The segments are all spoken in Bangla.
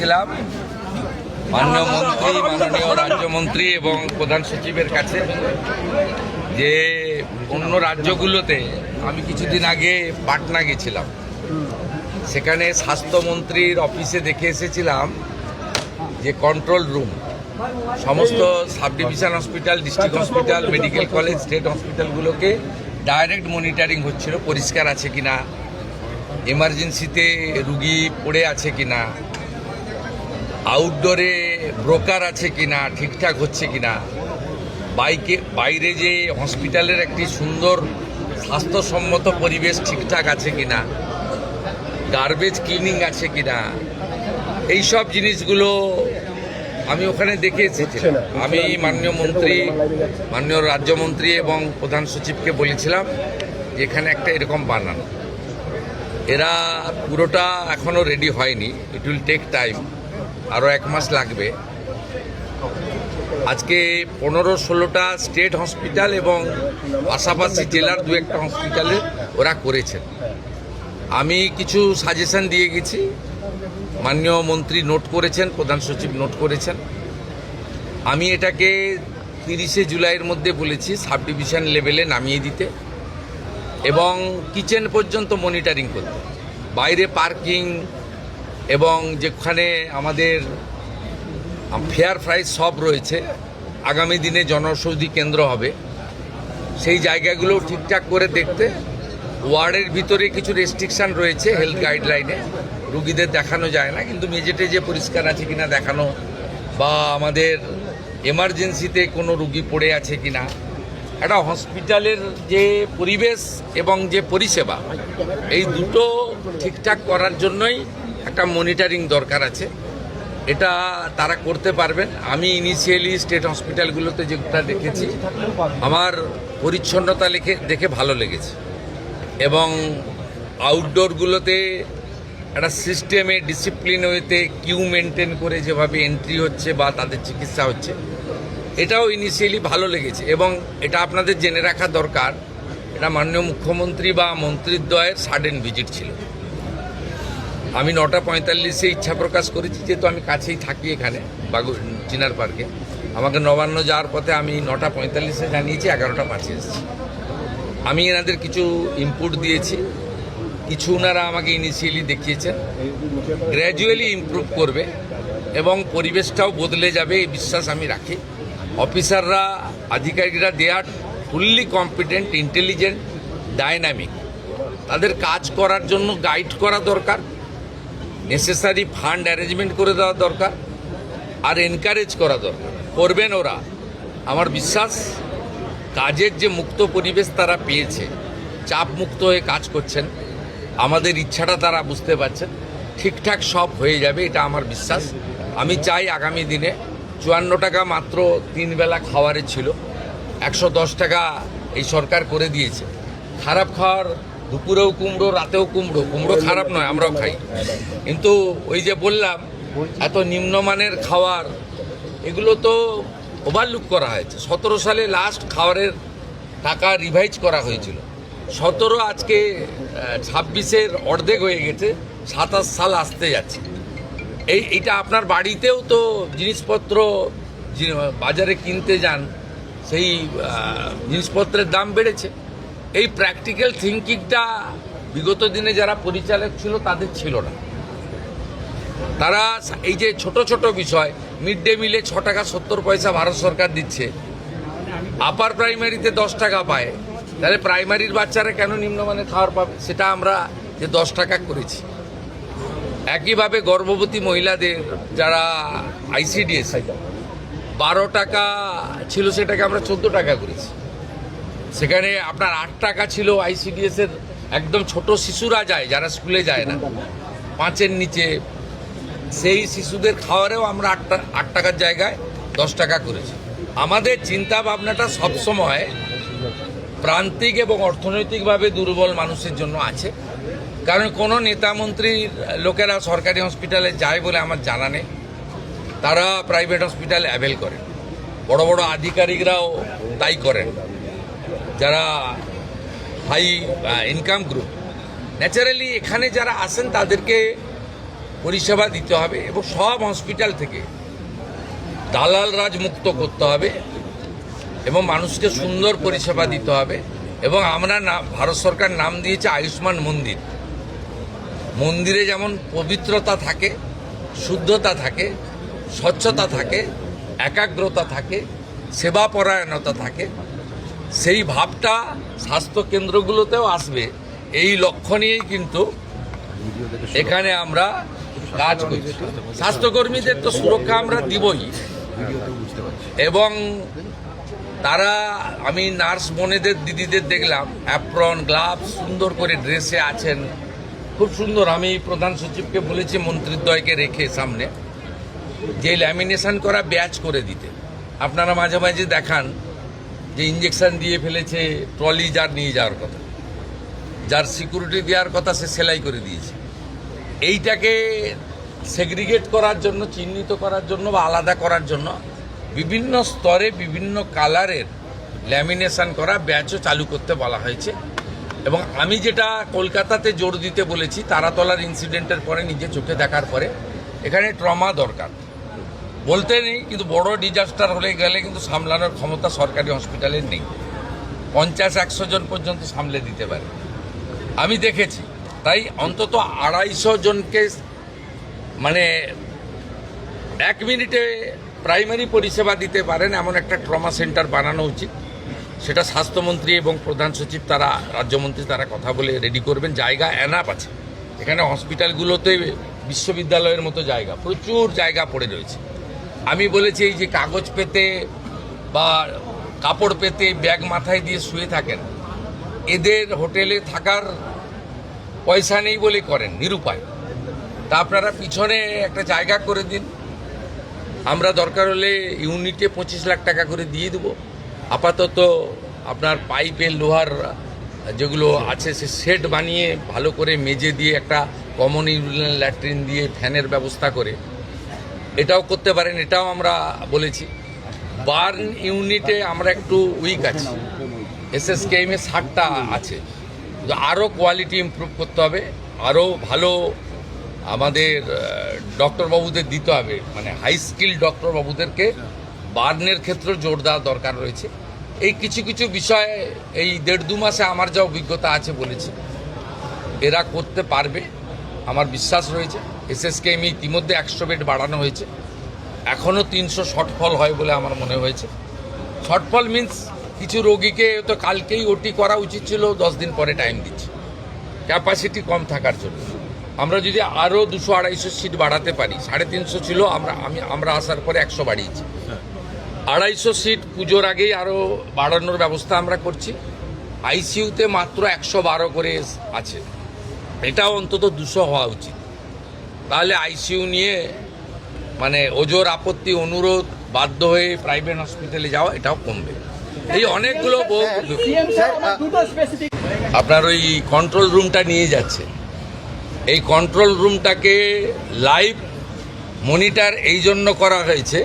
গেছিলাম মাননীয় রাজ্যমন্ত্রী এবং প্রধান সচিবের কাছে যে অন্য রাজ্যগুলোতে আমি কিছুদিন আগে পাটনা গেছিলাম, সেখানে স্বাস্থ্যমন্ত্রীর অফিসে দেখে এসেছিলাম যে কন্ট্রোল রুম সমস্ত sub division hospital, district hospital, medical college, state হসপিটালগুলোকে ডাইরেক্ট মনিটরিং হচ্ছিল, পরিষ্কার আছে কিনা, এমার্জেন্সিতে রুগী পড়ে আছে কিনা, আউটডোরে ব্রোকার আছে কিনা, ঠিকঠাক হচ্ছে কিনা, বাইরে যে হসপিটালের একটি সুন্দর স্বাস্থ্যসম্মত পরিবেশ ঠিকঠাক আছে কিনা, গার্বেজ ক্লিনিং আছে কিনা, এইসব জিনিসগুলো আমি ওখানে দেখে এসেছিলাম। আমি মাননীয় রাজ্যমন্ত্রী এবং প্রধান সচিবকে বলেছিলাম যে এখানে একটা এরকম বানান। এরা পুরোটা এখনও রেডি হয়নি, ইট উইল টেক টাইম, আরও 1 মাস লাগবে। আজকে 15-16টা স্টেট হসপিটাল এবং পাশাপাশি জেলার 2-1টা হসপিটালে ওরা করেছেন। আমি কিছু সাজেশন দিয়ে গেছি, মাননীয় মন্ত্রী নোট করেছেন, প্রধান সচিব নোট করেছেন। আমি এটাকে 30শে জুলাইয়ের মধ্যে বলেছি সাব ডিভিশন লেভেলে নামিয়ে দিতে এবং কিচেন পর্যন্ত মনিটরিং করতে, বাইরে পার্কিং এবং যেখানে আমাদের ফেয়ার প্রাইস সব রয়েছে, আগামী দিনে জনঔষধি কেন্দ্র হবে, সেই জায়গাগুলো ঠিকঠাক করে দেখতে। ওয়ার্ডের ভিতরে কিছু রেস্ট্রিকশান রয়েছে হেলথ গাইডলাইনে, রুগীদের দেখানো যায় না, কিন্তু মেঝেটে যে পরিষ্কার আছে কিনা দেখানো, বা আমাদের এমার্জেন্সিতে কোনো রুগী পড়ে আছে কিনা, একটা হসপিটালের যে পরিবেশ এবং যে পরিষেবা, এই দুটো ঠিকঠাক করার জন্যই একটা মনিটরিং দরকার আছে। এটা তারা করতে পারবেন। আমি ইনিশিয়ালি স্টেট হসপিটালগুলোতে যেটা দেখেছি, আমার পরিচ্ছন্নতা দেখে ভালো লেগেছে এবং আউটডোরগুলোতে একটা সিস্টেমে ডিসিপ্লিন ওয়েতে কিউ মেনটেন করে যেভাবে এন্ট্রি হচ্ছে বা তাদের চিকিৎসা হচ্ছে, এটাও ইনিশিয়ালি ভালো লেগেছে। এবং এটা আপনাদের জেনে রাখা দরকার, এটা মাননীয় মুখ্যমন্ত্রী বা মন্ত্রীদ্বয়ের সাডেন ভিজিট ছিল। আমি 9:45-এ ইচ্ছা প্রকাশ করেছি, যেহেতু আমি কাছেই থাকি এখানে চিনার পার্কে, আমাকে নবান্ন যাওয়ার পথে আমি 9:45-এ জানিয়েছি, 11:05-এ এসেছি। আমি এনাদের কিছু ইনপুট দিয়েছি, কিছু ওনারা আমাকে ইনিশিয়ালি দেখিয়েছেন, গ্র্যাজুয়ালি ইমপ্রুভ করবে এবং পরিবেশটাও বদলে যাবে এই বিশ্বাস আমি রাখি। অফিসাররা, আধিকারিকরা দে আর ফুললি কম্পিটেন্ট, ইন্টেলিজেন্ট, ডাইনামিক। তাদের কাজ করার জন্য গাইড করা দরকার, নেসেসারি ফান্ড অ্যারেঞ্জমেন্ট করে দেওয়া দরকার, আর এনকারেজ করা দরকার। করবেন ওরা, আমার বিশ্বাস। কাজের যে মুক্ত পরিবেশ তারা পেয়েছে, চাপ মুক্ত হয়ে কাজ করছেন, আমাদের ইচ্ছাটা তারা বুঝতে পারছেন, ঠিকঠাক সব হয়ে যাবে, এটা আমার বিশ্বাস। আমি চাই আগামী দিনে 54 টাকা মাত্র 3 বেলা খাওয়ারে ছিল, 110 টাকা এই সরকার করে দিয়েছে। খারাপ খাওয়ার, দুপুরেও কুমড়ো, রাতেও কুমড়ো, কুমড়ো খারাপ নয়, আমরাও খাই, কিন্তু ওই যে বললাম এত নিম্নমানের খাওয়ার, এগুলো তো ওভারলুক করা হয়েছে। 17 সালে লাস্ট খাওয়ারের টাকা রিভাইজ করা হয়েছিল, 17 আজকে 26-এর অর্ধেক হয়ে গেছে, 27 সাল আসতে যাচ্ছে। এইটা আপনার বাড়িতেও তো জিনিসপত্র বাজারে কিনতে যান, সেই জিনিসপত্রের দাম বেড়েছে। এই প্র্যাকটিক্যাল থিঙ্কিংটা বিগত দিনে যারা পরিচালক ছিল তাদের ছিল না। তারা এই যে ছোট ছোট বিষয়, মিড ডে মিলে 6 টাকা 70 পয়সা ভারত সরকার দিচ্ছে, আপার প্রাইমারিতে 10 টাকা পায়, তাহলে প্রাইমারির বাচ্চারা কেন নিম্নমানের খাবার পাবে? সেটা আমরা যে 10 টাকা করেছি। একইভাবে গর্ভবতী মহিলাদের যারা আইসিডিএস 12 টাকা ছিল, সেটাকে আমরা 14 টাকা করেছি। সেখানে আপনার 8 টাকা ছিল আইসিডিএসের, একদম ছোট শিশুরা যায় যারা স্কুলে যায় না, 5-এর নিচে, সেই শিশুদের খাওয়ারেও আমরা 8 টাকার জায়গায় 10 টাকা করেছি। আমাদের চিন্তা ভাবনাটা সবসময় প্রান্তিক এবং অর্থনৈতিকভাবে দুর্বল মানুষের জন্য আছে। কারণ কোনো নেতা মন্ত্রীর লোকেরা সরকারি হসপিটালে যায় বলে আমার জানা নেই, তারা প্রাইভেট হসপিটাল অ্যাভেল করেন, বড় বড় আধিকারিকরাও তাই করেন, যারা হাই ইনকাম গ্রুপ। ন্যাচারালি এখানে যারা আসেন তাদেরকে পরিষেবা দিতে হবে এবং সব হসপিটাল থেকে দালাল রাজ মুক্ত করতে হবে এবং মানুষকে সুন্দর পরিষেবা দিতে হবে। এবং আমরা ভারত সরকার নাম দিয়েছে আয়ুষ্মান মন্দির। মন্দিরে যেমন পবিত্রতা থাকে, শুদ্ধতা থাকে, স্বচ্ছতা থাকে, একাগ্রতা থাকে, সেবাপরায়ণতা থাকে, সেই ভাবটা স্বাস্থ্য কেন্দ্রগুলোতেও আসবে। এই লক্ষ্য নিয়েই কিন্তু এখানে আমরা কাজ করছি। স্বাস্থ্যকর্মীদের তো সুরক্ষা আমরা দিবই, এবং তারা, আমি নার্স বোনেদের দিদিদের দেখলাম অ্যাপ্রন গ্লাভস সুন্দর করে ড্রেসে আছেন, খুব সুন্দর। আমি প্রধান সচিবকে বলেছি মন্ত্রীদ্বয়কে রেখে সামনে যে ল্যামিনেশন করা ব্যাচ করে দিতে। আপনারা মাঝে মাঝে দেখান যে ইঞ্জেকশন দিয়ে ফেলেছে, ট্রলি যার নিয়ে যাওয়ার কথা, যার সিকিউরিটি দেওয়ার কথা সে সেলাই করে দিয়েছে। এইটাকে সেগ্রিগেট করার জন্য, চিহ্নিত করার জন্য বা আলাদা করার জন্য বিভিন্ন স্তরে বিভিন্ন কালারের ল্যামিনেশন করা ব্যাচও চালু করতে বলা হয়েছে। এবং আমি যেটা কলকাতাতে জোর দিতে বলেছি, তারাতলার ইনসিডেন্টের পরে নিজে চোখে দেখার পরে এখানে ট্রমা দরকার বলতে নেই, কিন্তু বড় ডিজাস্টার হলে গেলে কিন্তু সামলানোর ক্ষমতা সরকারি হসপিটালের নেই। 50-100 জন পর্যন্ত সামলে দিতে পারে, আমি দেখেছি। তাই অন্তত 250 জনকে মানে 1 মিনিটে প্রাইমারি পরিষেবা দিতে পারেন এমন একটা ট্রমা সেন্টার বানানো উচিত। সেটা স্বাস্থ্যমন্ত্রী এবং প্রধান সচিব তারা, রাজ্যমন্ত্রী তারা কথা বলে রেডি করবেন। জায়গা এনাফ আছে এখানে, হসপিটালগুলোতে বিশ্ববিদ্যালয়ের মতো জায়গা, প্রচুর জায়গা পড়ে রয়েছে। আমি বলেছি এই যে কাগজ পেতে বা কাপড় পেতে ব্যাগ মাথায় দিয়ে শুয়ে থাকেন, এদের হোটেলে থাকার পয়সা নেই বলে করেন, নিরুপায়। তা আপনারা পিছনে একটা জায়গা করে দিন, আমরা দরকার হলে ইউনিটে 25 লাখ টাকা করে দিয়ে দেবো। আপাতত আপনার পাইপের লোহার যেগুলো আছে সে সেট বানিয়ে ভালো করে মেজে দিয়ে একটা কমন ইউরিনাল ল্যাট্রিন দিয়ে ফ্যানের ব্যবস্থা করে এটাও করতে পারেন, এটাও আমরা বলেছি। বার্ন ইউনিটে আমরা একটু উইক আছি, এসএসকেএমে 60টা আছে, আরও কোয়ালিটি ইমপ্রুভ করতে হবে, আরও ভালো আমাদের ডক্টরবাবুদের দিতে হবে, মানে হাই স্কিল ডক্টরবাবুদেরকে বার্নের ক্ষেত্রে জোর দেওয়া দরকার রয়েছে। এই কিছু কিছু বিষয়ে এই 1.5-2 মাসে আমার যা অভিজ্ঞতা আছে বলেছি, এরা করতে পারবে আমার বিশ্বাস রয়েছে। এসএসকেএম ইতিমধ্যে 100 বেড বাড়ানো হয়েছে, এখনও 300 শর্টফল হয় বলে আমার মনে হয়েছে। শর্টফল মিন্স কিছু রোগীকে তো কালকেই ওটি করা উচিত ছিল, 10 দিন পরে টাইম দিচ্ছে ক্যাপাসিটি কম থাকার জন্য। আমরা যদি আরও 200-250 সিট বাড়াতে পারি, 350 ছিল, আমরা আসার পরে 100 বাড়িয়েছি। 250 সিট পুজোর আগেই আরও বাড়ানোর ব্যবস্থা আমরা করছি। আইসিইউতে মাত্র 112 করে আছে, এটাও অন্তত 200 হওয়া উচিত। তাহলে আইসিইউ নিয়ে মানে ওজোর আপত্তি, অনুরোধ, বাধ্য হয়ে প্রাইভেট হসপিটালে যাওয়া এটাও কমবে। এই অনেকগুলো আপনার ওই কন্ট্রোল রুমটা নিয়ে যাচ্ছে, এই কন্ট্রোল রুমটাকে লাইভ মনিটর এই জন্য করা হয়েছে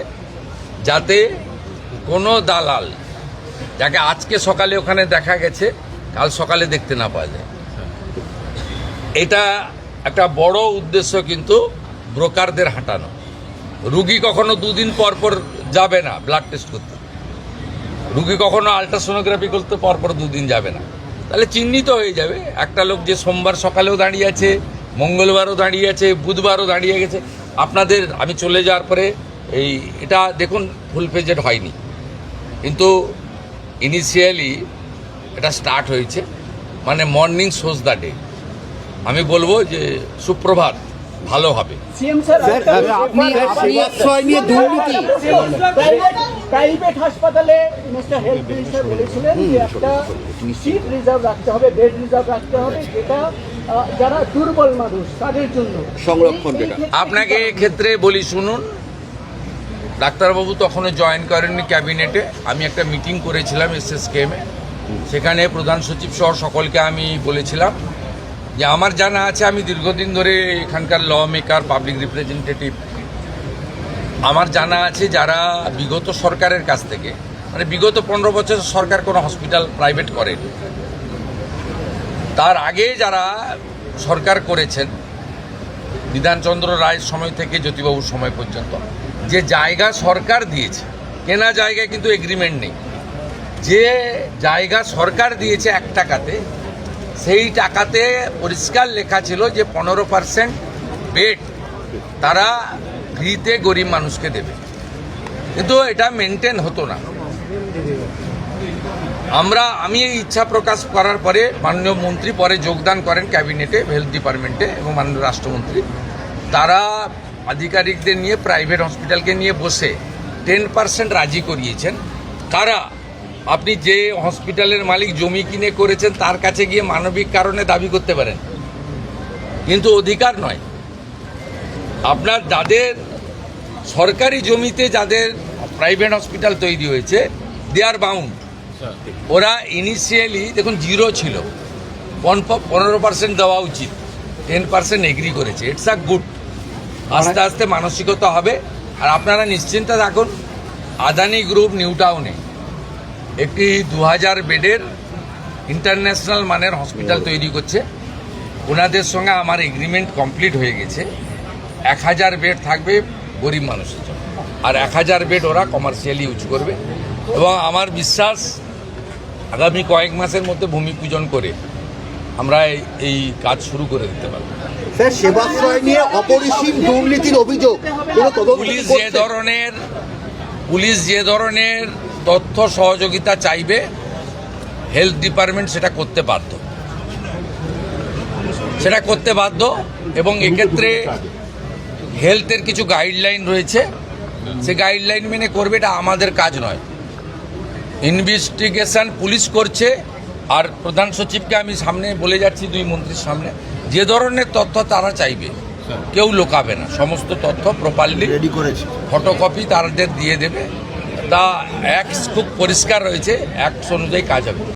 যাতে কোনো দালাল, যাকে আজকে সকালে ওখানে দেখা গেছে, কাল সকালে দেখতে না পাওয়া যায়। এটা একটা বড় উদ্দেশ্য, কিন্তু ব্রোকারদের হাঁটানো। রুগী কখনো 2 দিন পর পর যাবে না ব্লাড টেস্ট করতে, রুগী কখনো আলট্রাসোনোগ্রাফি করতে পরপর 2 দিন যাবে না, তাহলে চিহ্নিত হয়ে যাবে একটা লোক যে সোমবার সকালেও দাঁড়িয়ে আছে, মঙ্গলবারও দাঁড়িয়ে আছে, বুধবারও দাঁড়িয়ে গেছে। আপনাদের আমি চলে যাওয়ার পরে এটা দেখুন ফুল পেজেড হয়নি, কিন্তু ইনিশিয়ালি এটা স্টার্ট হয়েছে, মানে মর্নিং শোজ দ্য ডে। আমি বলবো যে সুপ্রভাত ভালো হবে। প্রাইভেট হাসপাতালে মিনিস্টার হেলথ মিনিস্টার বলেছিলেন যে একটা সিট রিজার্ভ রাখতে হবে, বেড রিজার্ভ রাখতে হবে, যেটা যারা দুর্বল মানুষ তাদের জন্য সংরক্ষণ। আপনাকে ক্ষেত্রে বলি শুনুন, ডাক্তারবাবু তখনও জয়েন করেননি ক্যাবিনেটে। আমি একটা মিটিং করেছিলাম এসএসকেএমে, সেখানে প্রধান সচিব সহ সকলকে আমি বলেছিলাম যে আমার জানা আছে, আমি দীর্ঘদিন ধরে এখানকার ল মেকার, পাবলিক রিপ্রেজেন্টেটিভ, আমার জানা আছে যারা বিগত সরকারের কাছ থেকে, মানে বিগত 15 বছর সরকার কোনো হসপিটাল প্রাইভেট করেনি, তার আগে যারা সরকার করেছেন বিধানচন্দ্র রায়ের সময় থেকে জ্যোতিবাবুর সময় পর্যন্ত যে জায়গা সরকার দিয়েছে, কেনা জায়গায় কিন্তু এগ্রিমেন্ট নেই, যে জায়গা সরকার দিয়েছে 1 টাকাতে, সেই টাকাতে পরিষ্কার লেখা ছিল যে 15% বেড তারা ফ্রিতে গরিব মানুষকে দেবে, কিন্তু এটা মেনটেন হতো না। আমি এই ইচ্ছা প্রকাশ করার পরে মাননীয় মন্ত্রী পরে যোগদান করেন ক্যাবিনেটে, হেলথ ডিপার্টমেন্টে, এবং মাননীয় রাষ্ট্রমন্ত্রী তারা আধিকারিকদের নিয়ে প্রাইভেট হসপিটালকে নিয়ে বসে 10% রাজি করিয়েছেন। কারা? আপনি যে হসপিটালের মালিক জমি কিনে করেছেন তার কাছে গিয়ে মানবিক কারণে দাবি করতে পারেন, কিন্তু অধিকার নয়। আপনার যাদের সরকারি জমিতে যাদের প্রাইভেট হসপিটাল তৈরি হয়েছে, দে আর বাউন্ড। ওরা ইনিশিয়ালি দেখুন 0 ছিল, 15% দেওয়া উচিত, 10% এগ্রি করেছে। It's a good. আস্তে আস্তে মানসিকতা হবে। আর আপনারা নিশ্চিন্তে থাকুন, আদানি গ্রুপ নিউ টাউনে একটি 2000 বেডের ইন্টারন্যাশনাল মানের হসপিটাল তৈরি করছে। ওনাদের সঙ্গে আমার এগ্রিমেন্ট কমপ্লিট হয়ে গেছে। 1000 বেড থাকবে গরিব মানুষের জন্য, আর 1000 বেড ওরা কমার্শিয়ালি ইউজ করবে। এবং আমার বিশ্বাস আগামী কয়েক মাসের মধ্যে ভূমি পূজন করে আমরা এই কাজ শুরু করে দিতে পারব। স্যার, সেবাশ্রয় নিয়ে অপরিসীম দুর্নীতির অভিযোগ, কোনো তদন্ত পুলিশ করছে? যে ধরনের তথ্য সহযোগিতা চাইবে, হেলথ ডিপার্টমেন্ট সেটা করতে বাধ্য। এবং এক্ষেত্রে হেলথের কিছু গাইডলাইন রয়েছে, সে গাইডলাইন মেনে করবে। এটা আমাদের কাজ নয়। ইনভেস্টিগেশন পুলিশ করছে। আর প্রধান সচিবকে আমি সামনে বলে যাচ্ছি, 2 মন্ত্রীর সামনে, যে ধরনের তথ্য তারা চাইবে কেউ লোকাবে না, সমস্ত তথ্য প্রপারলি রেডি করেছে, ফটোকপি তাদের দিয়ে দেবে। তা অ্যাক্ট খুব পরিষ্কার রয়েছে, অ্যাক্ট অনুযায়ী কাজ হবে।